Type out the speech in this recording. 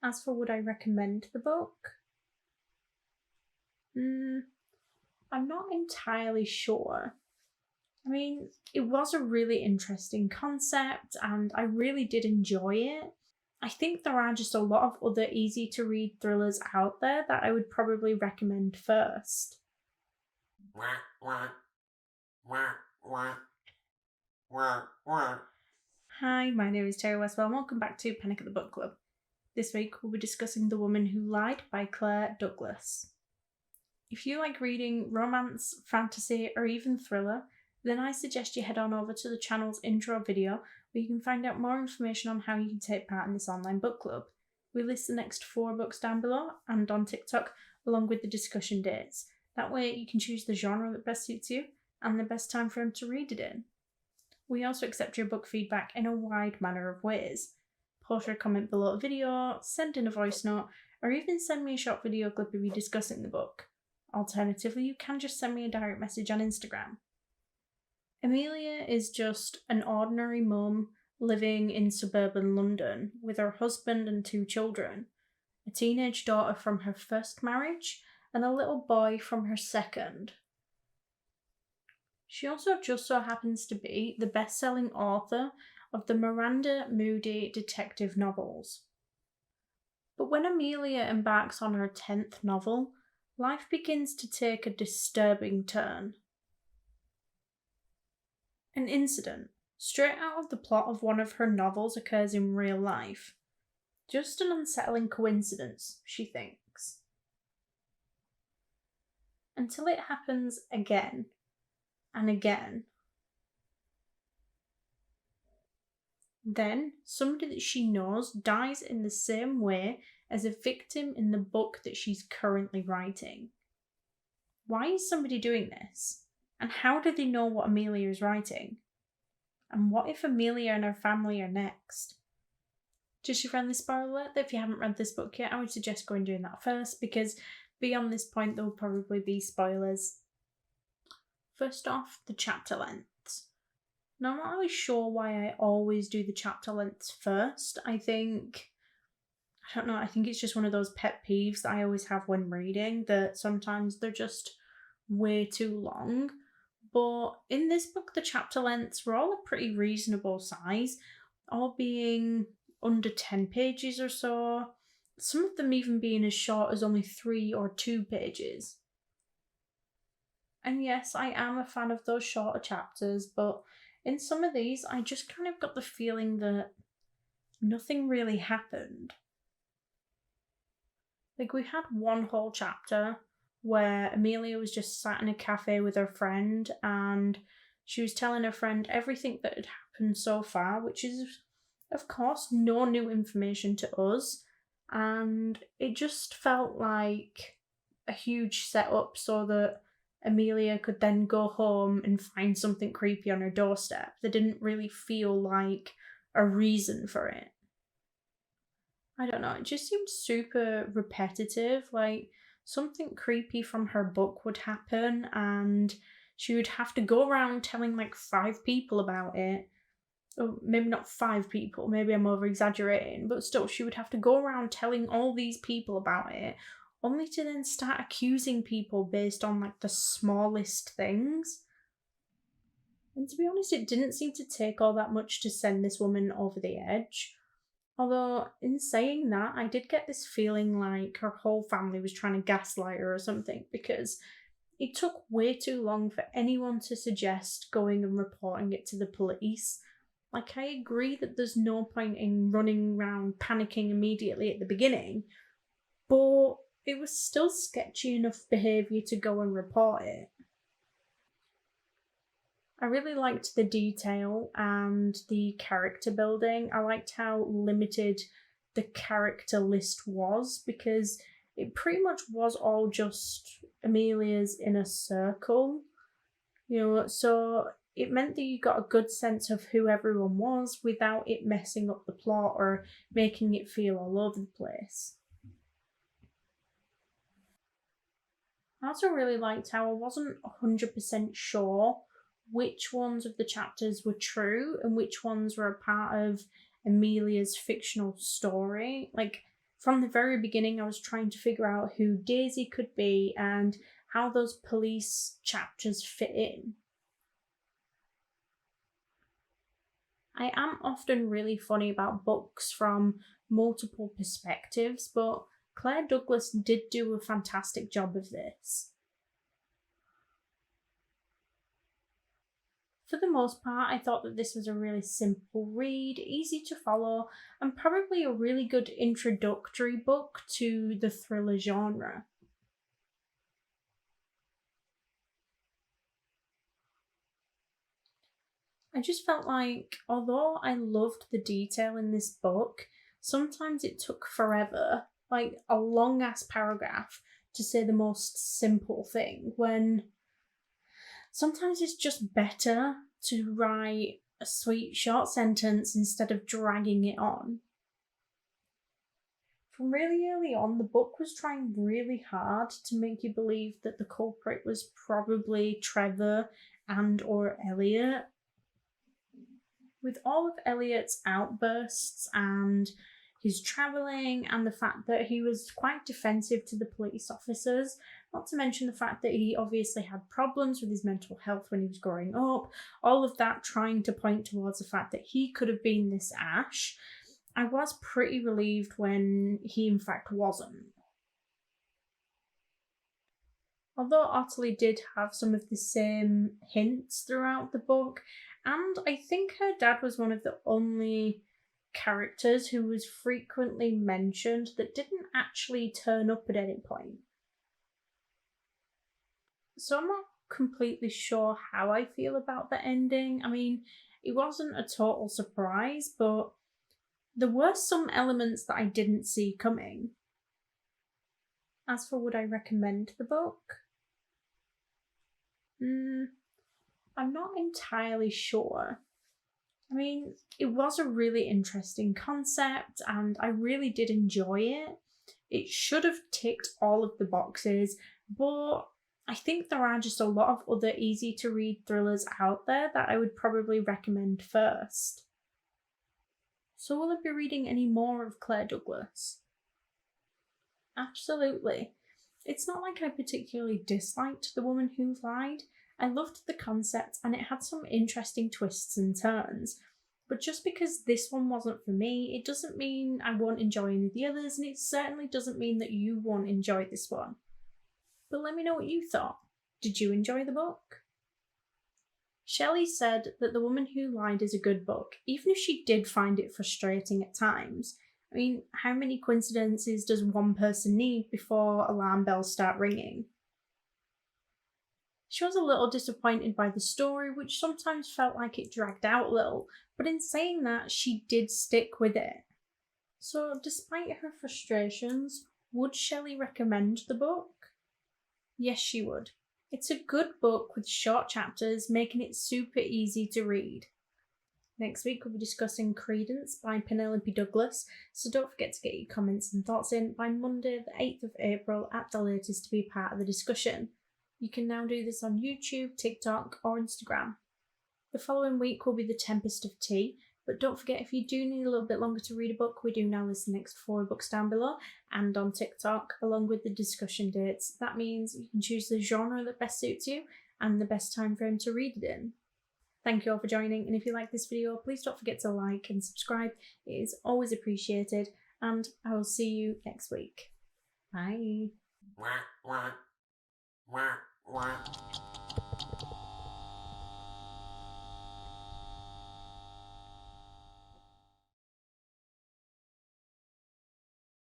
As for would I recommend the book? I'm not entirely sure. I mean, it was a really interesting concept and I really did enjoy it. I think there are just a lot of other easy to read thrillers out there that I would probably recommend first. Hi, my name is Terry Westwell and welcome back to Panic at the Book Club. This week we'll be discussing The Woman Who Lied by Claire Douglas. If you like reading romance, fantasy, or even thriller, then I suggest you head on over to the channel's intro video where you can find out more information on how you can take part in this online book club. We list the next 4 books down below and on TikTok along with the discussion dates. That way you can choose the genre that best suits you and the best time frame to read it in. We also accept your book feedback in a wide manner of ways. Post or comment below a video, send in a voice note, or even send me a short video clip of you discussing the book. Alternatively, you can just send me a direct message on Instagram. Amelia is just an ordinary mum living in suburban London with her husband and 2 children, a teenage daughter from her first marriage and a little boy from her second. She also just so happens to be the best-selling author of the Miranda Moody detective novels. But when Amelia embarks on her 10th novel, life begins to take a disturbing turn. An incident straight out of the plot of one of her novels occurs in real life. Just an unsettling coincidence, she thinks. Until it happens again and again. Then, somebody that she knows dies in the same way as a victim in the book that she's currently writing. Why is somebody doing this? And how do they know what Amelia is writing? And what if Amelia and her family are next? Just your friendly spoiler alert that if you haven't read this book yet, I would suggest going and doing that first, because beyond this point there will probably be spoilers. First off, the chapter lengths. Now, I'm not really sure why I always do the chapter lengths first. I think it's just one of those pet peeves that I always have when reading, that sometimes they're just way too long. But in this book, the chapter lengths were all a pretty reasonable size, all being under 10 pages or so, some of them even being as short as only 3 or 2 pages. And yes, I am a fan of those shorter chapters, but in some of these, I just kind of got the feeling that nothing really happened. Like, we had one whole chapter where Amelia was just sat in a cafe with her friend and she was telling her friend everything that had happened so far, which is, of course, no new information to us. And it just felt like a huge setup so that Amelia could then go home and find something creepy on her doorstep. There didn't really feel like a reason for it. I don't know, it just seemed super repetitive. Like, something creepy from her book would happen and she would have to go around telling like 5 people about it. Or maybe not 5 people, maybe I'm over exaggerating, but still, she would have to go around telling all these people about it, only to then start accusing people based on like the smallest things. And to be honest, it didn't seem to take all that much to send this woman over the edge. Although, in saying that, I did get this feeling like her whole family was trying to gaslight her or something, because it took way too long for anyone to suggest going and reporting it to the police. Like, I agree that there's no point in running around panicking immediately at the beginning, but it was still sketchy enough behaviour to go and report it. I really liked the detail and the character building. I liked how limited the character list was, because it pretty much was all just Amelia's inner circle. So it meant that you got a good sense of who everyone was without it messing up the plot or making it feel all over the place. I also really liked how I wasn't 100% sure which ones of the chapters were true and which ones were a part of Amelia's fictional story. Like, From the very beginning, I was trying to figure out who Daisy could be and how those police chapters fit in. I am often really funny about books from multiple perspectives, but Claire Douglas did do a fantastic job of this. For the most part, I thought that this was a really simple read, easy to follow, and probably a really good introductory book to the thriller genre. I just felt like, although I loved the detail in this book, sometimes it took forever, like a long ass paragraph, to say the most simple thing, when sometimes it's just better to write a sweet short sentence instead of dragging it on. From really early on, the book was trying really hard to make you believe that the culprit was probably Trevor and or Elliot. With all of Elliot's outbursts and his travelling and the fact that he was quite defensive to the police officers, not to mention the fact that he obviously had problems with his mental health when he was growing up, all of that trying to point towards the fact that he could have been this Ash, I was pretty relieved when he in fact wasn't. Although Ottilie did have some of the same hints throughout the book, and I think her dad was one of the only characters who was frequently mentioned that didn't actually turn up at any point. So I'm not completely sure how I feel about the ending. I mean, it wasn't a total surprise, but there were some elements that I didn't see coming. As for would I recommend the book? I'm not entirely sure. I mean, it was a really interesting concept and I really did enjoy it. It should have ticked all of the boxes, but I think there are just a lot of other easy to read thrillers out there that I would probably recommend first. So will I be reading any more of Claire Douglas? Absolutely. It's not like I particularly disliked The Woman Who Lied. I loved the concept and it had some interesting twists and turns. But just because this one wasn't for me, it doesn't mean I won't enjoy any of the others, and it certainly doesn't mean that you won't enjoy this one. But let me know what you thought. Did you enjoy the book? Shelley said that The Woman Who Lied is a good book, even if she did find it frustrating at times. I mean, how many coincidences does one person need before alarm bells start ringing? She was a little disappointed by the story, which sometimes felt like it dragged out a little, but in saying that, she did stick with it. So, despite her frustrations, would Shelley recommend the book? Yes, she would. It's a good book with short chapters, making it super easy to read. Next week, we'll be discussing Credence by Penelope Douglas, so don't forget to get your comments and thoughts in by Monday, the 8th of April at the latest to be part of the discussion. You can now do this on YouTube, TikTok, or Instagram. The following week will be the Tempest of Tea, but don't forget if you do need a little bit longer to read a book, we do now list the next 4 books down below and on TikTok, along with the discussion dates. That means you can choose the genre that best suits you and the best time frame to read it in. Thank you all for joining, and if you like this video, please don't forget to like and subscribe. It is always appreciated, and I will see you next week. Bye.